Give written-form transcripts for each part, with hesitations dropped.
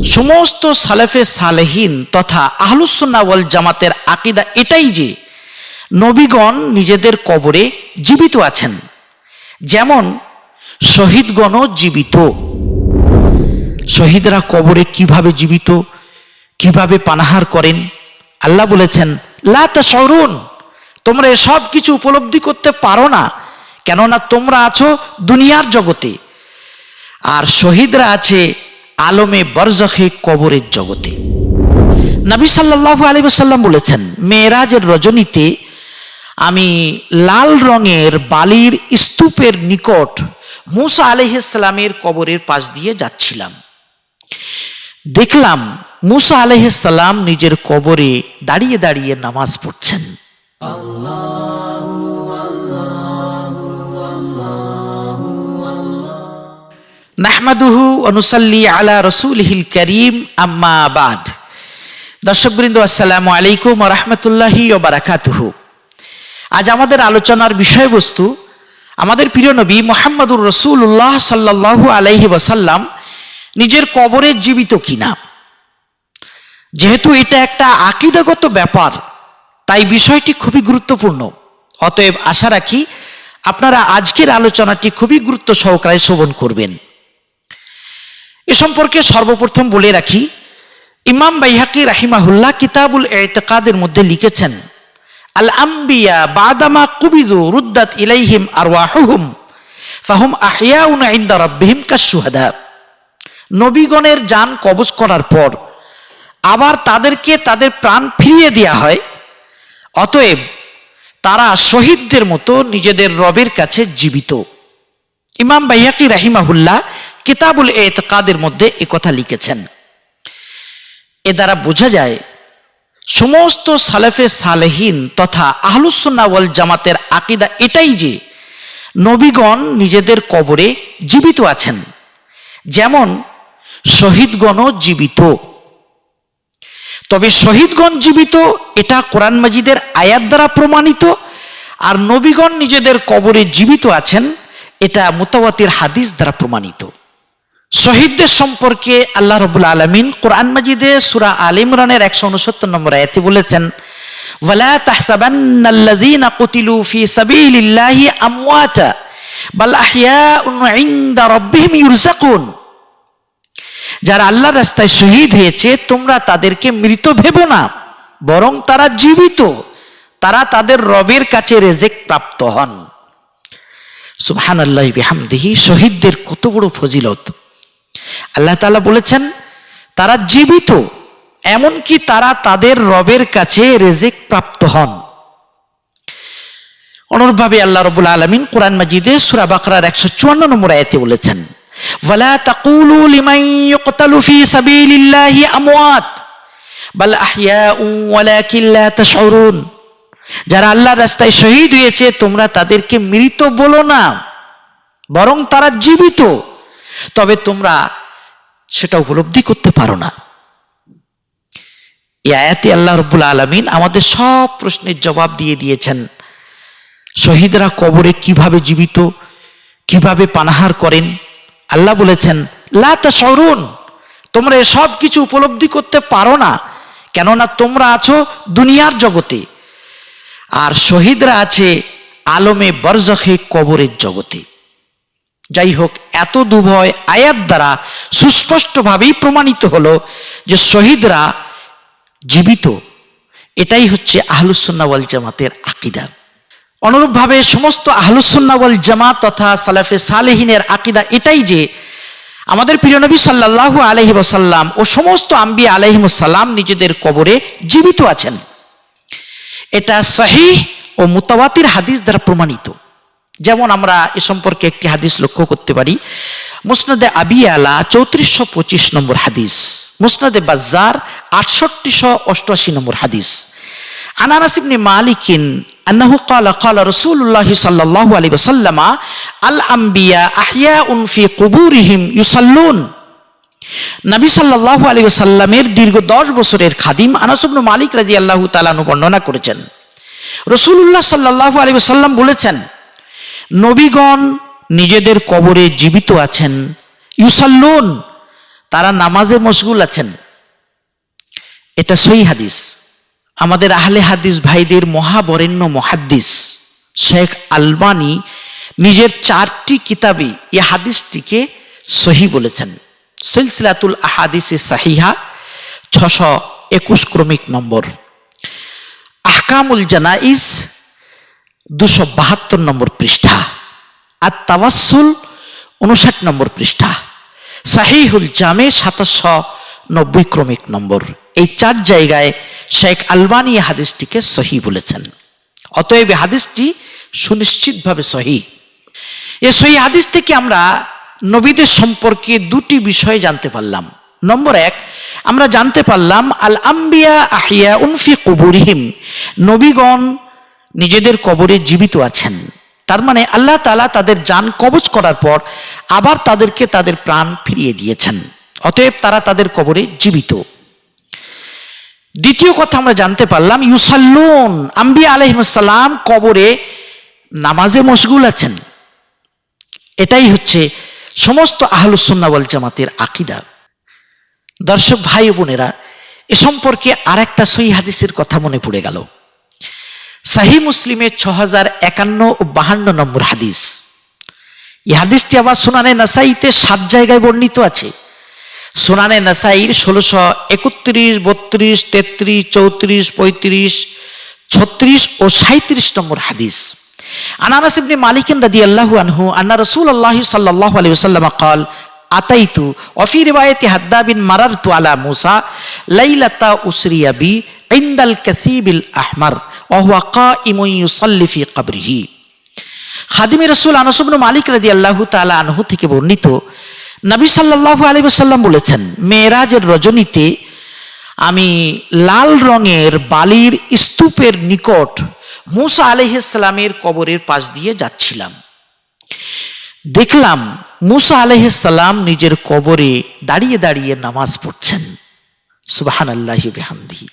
সমস্ত সালেফে সালেহিন তথা আহলুস সুন্নাহ ওয়াল জামাতের আকীদা এটাই যে নবীগণ নিজেদের কবরে জীবিত আছেন, যেমন শহীদগণও জীবিত। শহীদরা কবরে কিভাবে জীবিত, কিভাবে পানাহার করেন? আল্লাহ বলেছেন, লা তাশউরুন, তোমরা এসব কিছু উপলব্ধি করতে পারো না, কেননা তোমরা আছো দুনিয়ার জগতে, আর শহীদরা আছে আলমে বরজখে কবরের জগতে। নবী সাল্লাল্লাহু আলাইহি ওয়াসাল্লাম বলেছেন, মেরাজের রজনীতে আমি লাল রঙের বালির স্তূপের নিকট মুসা আলাইহিস সালামের কবরের পাশ দিয়ে যাচ্ছিলাম। দেখলাম মুসা আলাইহিস সালাম নিজের কবরে দাঁড়িয়ে দাঁড়িয়ে নামাজ পড়ছেন। নাহমাদুহু ওয়া নুসাল্লি আলা রাসূলিহিল কারীম, আম্মা বাদ। দর্শকবৃন্দ, আসসালামু আলাইকুম ওয়া রাহমাতুল্লাহি ওয়া বারাকাতুহু। আজ আমাদের আলোচনার বিষয়বস্তু আমাদের প্রিয় নবী মুহাম্মদুর রাসূলুল্লাহ সাল্লাল্লাহু আলাইহি ওয়াসাল্লাম নিজের কবরে জীবিত কিনা। যেহেতু এটা একটা আকীদাগত ব্যাপার, তাই বিষয়টি খুবই গুরুত্বপূর্ণ। অতএব আশা রাখি আপনারা আজকের আলোচনাটি খুবই গুরুত্ব সহকারে শ্রবণ করবেন। এ সম্পর্কে সর্বপ্রথম বলে রাখি, ইমাম বাইহাকি রাহিমাহুল্লাহ কিতাবুল ইতিকাদের মধ্যে লিখেছেন, আল আম্বিয়া বাদামা কুবিজু রুদ্দাত ইলাইহিম আরওয়াহুহুম ফাহুম আহইয়াউন ইনদা রাব্বিহিম কাশ-শুহাদা। নবীগণের জান কবজ করার পর আবার তাদেরকে তাদের প্রাণ ফিরিয়ে দেওয়া হয়, অতএব তারা শহীদদের মতো নিজেদের রবের কাছে জীবিত। ইমাম বাইহাকি রাহিমাহুল্লাহ কিতাবুল ইতিকাদের মধ্যে একথা লিখেছেন। এ দ্বারা বোঝা যায় সমস্ত সালেফে সালেহিন তথা আহলুস সুন্নাহ ওয়াল জামাতের আকীদা এটাই যে নবীগণ নিজেদের কবরে জীবিত আছেন, যেমন শহীদগণও জীবিত। তবে শহীদগণ জীবিত এটা কোরআন মাজিদের আয়াত দ্বারা প্রমাণিত, আর নবীগণ নিজেদের কবরে জীবিত আছেন এটা মুতাওয়াতির হাদিস দ্বারা প্রমাণিত। শহীদদের সম্পর্কে আল্লাহ রাব্বুল আলামিন কোরআন মাজিদে সূরা আলে ইমরানের 169 নম্বর আয়াতে বলেছেন, ওয়ালা তাহসাবান্নাল্লাযীনা কুতিলু ফী সাবিলিল্লাহি আমওয়াতা বাল আহইয়াউন ইনদা রাব্বিহিম ইরযাকুন। যারা আল্লাহর রাস্তায় শহীদ হয়েছে তোমরা তাদেরকে মৃত ভেবো না, বরং তারা জীবিত, তারা তাদের রবের কাছে রিজিক প্রাপ্ত হন। সুবহানাল্লাহি বিহামদিহি। শহীদদের কত বড় ফজিলত! আল্লাহ তাআলা বলেছেন তারা জীবিত, এমনকি তারা তাদের রবের কাছে রিজিক প্রাপ্ত হন। অনুরূপভাবে আল্লাহ রাব্বুল আলামিন কোরআন মাজিদে সূরা বাকারার 154 নম্বর আয়াতে বলেছেন, ওয়ালা তাকুলু লিমান ইউকতালু ফী সাবিলিল্লাহি আমওয়াত বাল আহইয়াউন ওয়ালাকিন লা তাশউরুন। যারা আল্লাহর রাস্তায় শহীদ হয়েছে তোমরা তাদেরকে মৃত বলো না, বরং তারা জীবিত, তবে তোমরা সেটা উপলব্ধি করতে পারো না। এই আয়াতে আল্লাহ রাব্বুল আলামিন আমাদের সব প্রশ্নের জবাব দিয়ে দিয়েছেন। শহীদরা কবরে কিভাবে জীবিত, কিভাবে পানাহার করেন? আল্লাহ বলেছেন, লা তাশউরুন, তোমরা এসব কিছু উপলব্ধি করতে পারো না, কেননা তোমরা আছো দুনিয়ার জগতে, আর শহীদরা আছে আলমে বরজখে কবরের জগতে। যাই হোক, এত দুভয় আয়াত দ্বারা সুস্পষ্টভাবেই প্রমাণিত হলো যে শহীদরা জীবিত। এটাই হচ্ছে আহলুস সুন্নাহ ওয়াল জামাতের আকীদা। অনুরূপভাবে সমস্ত আহলুস সুন্নাহ ওয়াল জামাত তথা সালাফে সালেহিনের আকীদা এটাই যে আমাদের প্রিয় নবী সাল্লাল্লাহু আলাইহি ওয়াসাল্লাম ও সমস্ত আম্বিয়া আলাইহিমুস সালাম নিজেদের কবরে জীবিত আছেন। এটা সহিহ ও মুতাওয়াতির হাদিস দ্বারা প্রমাণিত। যেমন আমরা এ সম্পর্কে একটি হাদিস লক্ষ্য করতে পারি, মুসনাদে আবি আলা 3425 নম্বর হাদিস, মুসনাদে বাজ্জার 6888 নম্বর হাদিস। আন আনাস ইবনে মালিকিন আন্নাহু ক্বালা ক্বালা রাসূলুল্লাহ সাল্লাল্লাহু আলাইহি ওয়াসাল্লাম আল আম্বিয়া আহইয়াউন ফি কুবুরিহিম ইউসাল্লুন। নবী সাল্লাল্লাহু আলাইহি ওয়াসাল্লামের দীর্ঘ 10 বছরের খাদিম আনাস ইবনে মালিক রাদিয়াল্লাহু তাআলা আনহু বর্ণনা করেছেন, রাসূলুল্লাহ সাল্লাল্লাহু আলাইহি ওয়াসাল্লাম বলেছেন, নবীগণ নিজেদের কবরে জীবিত আছেন, ইউসাল্লুন, তারা নামাজে মশগুল আছেন, এটা সহিহ হাদিস। আমাদের আহলে হাদিস ভাইদের মহাবরেণ্য মুহাদ্দিস শেখ আলবানী নিজের 4টি কিতাবে এই হাদিসটিকে সহিহ বলেছেন। সিলসিলাতুল আহাদিসে সাহিহা 621 ক্রমিক নম্বর, আহকামুল জানাইজ 272 নম্বর পৃষ্ঠা, আর তাওয়াসসুল 59 নম্বর পৃষ্ঠা, সাহিহুল জামে 2790 ক্রমিক নম্বর। এই 4 জায়গায় শেখ আলবানী হাদিসটিকে সহিহ বলেছেন। অতএব হাদিসটি সুনিশ্চিতভাবে সহিহ। এই সহিহ হাদিস থেকে আমরা নবীদের সম্পর্কে 2টি বিষয় জানতে পারলাম। নম্বর 1, আমরা জানতে পারলাম আল আম্বিয়া আহিয়াউন ফি কুবুরিহিম, নবীগণ নিজেদের কবরে জীবিত আছেন। তার মানে আল্লাহ তাআলা তাদের জান কবজ করার পর আবার তাদেরকে তাদের প্রাণ ফিরিয়ে দিয়েছেন, অতএব তারা তাদের কবরে জীবিত। দ্বিতীয় কথা আমরা জানতে পারলাম ইউসাল্লুন, আম্বিয়া আলাইহিস সালাম কবরে নামাজে মশগুল আছেন। এটাই হচ্ছে সমস্ত আহলুস সুন্নাহ ওয়াল জামাতের আকীদা। দর্শক ভাই ও বোনেরা, এ সম্পর্কে আরেকটা সহিহ হাদিসের কথা মনে পড়ে গেল। সহিহ মুসলিমের 6051 ও 52 নম্বর হাদিস। এই হাদিসটি আবার সুনানে নাসাইতে 7 জায়গায় বর্ণিত আছে। সুনানে নাসাইর 1631, 32, 33, 34, 35, 36 ও 37 নম্বর হাদিস। আন আনাস ইবনে মালিক রাদিয়াল্লাহু আনহু আন্না রাসূলুল্লাহ সাল্লাল্লাহু আলাইহি ওয়াসাল্লাম قال আতাইতু ওয়া ফি রিওয়ায়াতি হাদ্দাবিন মারারতু আলা মুসা লাইলাতা উসরিয়া বি ইনদাল কাসিবিল আহমার ওয়া হুয়া কাইমুন ইউসাল্লি ফি কবরিহি। খাদিমে রাসূল আনাস ইবনে মালিক রাদিয়াল্লাহু তাআলা আনহু থেকে বর্ণিত, নবী সাল্লাল্লাহু আলাইহি ওয়াসাল্লাম বলেছেন, মেরাজের রজনীতে আমি লাল রঙের বালির স্তূপের নিকট মুসা আলাইহিস সালামের কবরের পাশ দিয়ে যাচ্ছিলাম। দেখলাম মুসা আলাইহিস সালাম নিজের কবরে দাঁড়িয়ে দাঁড়িয়ে নামাজ পড়ছেন। সুবহানাল্লাহি ওয়া বিহামদিহি।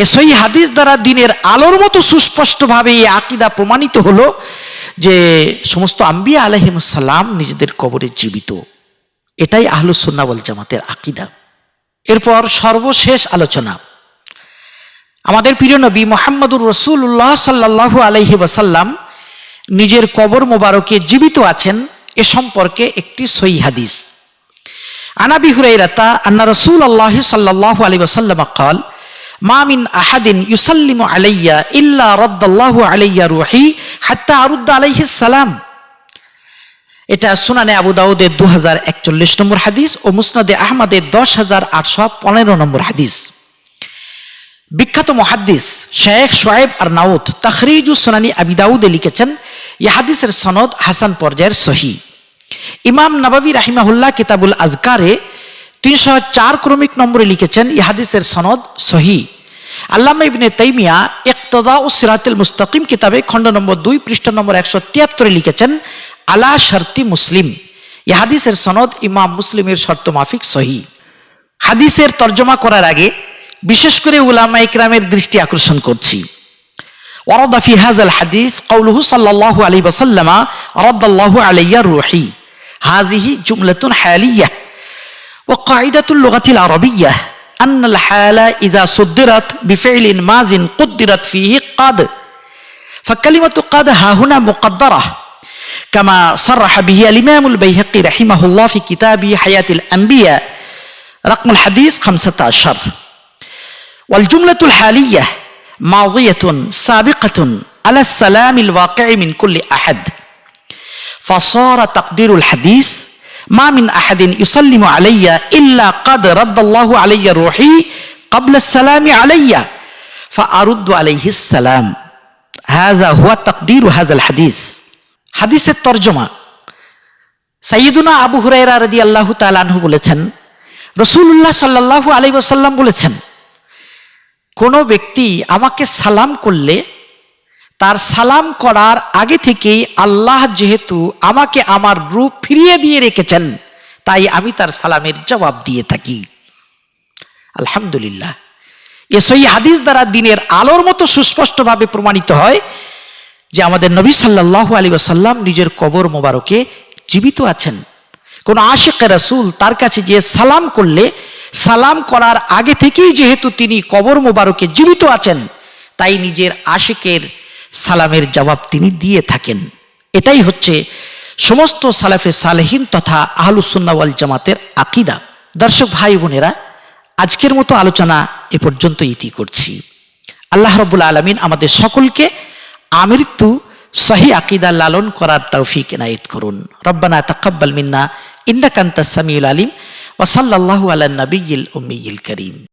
এই সহিহ হাদিস দ্বারা দিনের আলোর মতো সুস্পষ্টভাবে এই আকীদা প্রমাণিত হলো যে সমস্ত আম্বিয়া আলাইহিমুস সালাম নিজেদের কবরে জীবিত। এটাই আহলুস সুন্নাহ ওয়াল জামাতের আকীদা। এরপর সর্বশেষ আলোচনা, আমাদের প্রিয় নবী মুহাম্মদুর রাসূলুল্লাহ সাল্লাল্লাহু আলাইহি ওয়াসাল্লাম নিজের কবর মোবারকে জীবিত আছেন এ সম্পর্কে একটি সহিহ হাদিস। আন আবি হুরায়রাতা আন্না রাসূলুল্লাহ সাল্লাল্লাহু আলাইহি ওয়াসাল্লাম قال মা মিন আহাদিন ইউসাল্লিমু আলাইয়া ইল্লা রাদ্দাল্লাহু আলাইয়া রূহি হাত্তা আরুদ্দা আলাইহিস সালাম। এটা সুনানে আবু দাউদের 2041 নম্বর হাদিস ও মুসনাদে আহমদের 10815 নম্বর হাদিস। বিখ্যাত মুহাদ্দিস শেখ শুআইব আরনাউত তাখরিজুস সুনানি আবি দাউদে লিখেছেন, এই হাদিসের সনদ হাসান পর্যায়ের সহিহ। ইমাম নববী রাহিমাহুল্লাহ কিতাবুল আজকারে 304 ক্রমিক নম্বরে লিখেছেন, এই হাদিসের সনদ সহিহ। আল্লামা ইবনে তাইমিয়া ইকতিদাউস সিরাতুল মুস্তাকিম কিতাবে খণ্ড নম্বর 2 পৃষ্ঠা নম্বর 173 লিখেছেন, আলা শর্তি মুসলিম, এই হাদিসের সনদ ইমাম মুসলিমের শর্ত মাফিক সহিহ। হাদিসের তরজমা করার আগে বিশেষ করে উলামা ইকরামের দৃষ্টি আকর্ষণ করছি। ওয়ারাদা ফি হাযাল হাদিস কওলুহু সাল্লাল্লাহু আলাইহি ওয়াসাল্লাম রাদ্দাল্লাহু আলাইয়া রূহি, হাযিহি জুমলাতুন হালিয়াহ ওয়া কাঈদাতুল লুগাতিল আরাবিয়্যাহ আন্নাল হালা ইযা সুদ্দিরাত বিফি'লিন মাযিন কুদ্দিরাত ফিহি قد فكلمة قد ها هنا مقدرة كما صرح به الإمام البيهقي رحمه الله في كتابه حياة الأنبياء رقم الحديث 15. والجملة الحالية ماضية سابقة على السلام الواقع من كل أحد، فصار تقدير الحديث ما من أحد يسلم علي إلا قد رد الله علي روحي قبل السلام علي فأرد عليه السلام. هذا هو تقدير هذا الحديث. حديث الترجمة সাইয়্যিদুনা আবু হুরায়রা রাদিয়াল্লাহু তাআলা আনহু বলেছেন, রাসূলুল্লাহ সাল্লাল্লাহু আলাইহি ওয়াসাল্লাম বলেছেন, কোনো ব্যক্তি আমাকে সালাম করলে তার সালাম করার আগে থেকেই আল্লাহ যেহেতু আমাকে আমার রূপ ফিরিয়ে দিয়ে রেখেছেন, তাই আমি তার সালামের জবাব দিয়ে থাকি। আলহামদুলিল্লাহ। এ সহিহ হাদিস দ্বারা দিনের আলোর মতো সুস্পষ্টভাবে প্রমাণিত হয় যে আমাদের নবী সাল্লাল্লাহু আলাইহি ওয়াসাল্লাম নিজের কবর মোবারকে জীবিত আছেন, কোন আশিকে রাসূল তার কাছে যে সালাম করলে সালাম করার আগে থেকেই যেহেতু তিনি কবর মোবারকে জীবিত আছেন, তাই নিজের আশিকের সালামের জবাব তিনি দিয়ে থাকেন। এটাই হচ্ছে সমস্ত সালাফে সালেহিন তথা আহলুস সুন্নাহ ওয়াল জামাতের আকীদা। দর্শক ভাই বোনেরা, আজকের মতো আলোচনা এ পর্যন্ত ইতি করছি। আল্লাহ রাব্বুল আলামিন আমাদের সকলকে আমৃত্যু সহি আকীদা লালন করার তৌফিক এনায়েত করুন। রব্বানা তাকাব্বাল মিন্না ইন্নাকা আনতাস সামিউল আলিম ওয়া সাল্লাল্লাহু আলা নবিয়্যিল উম্মিয়্যিল কারীম।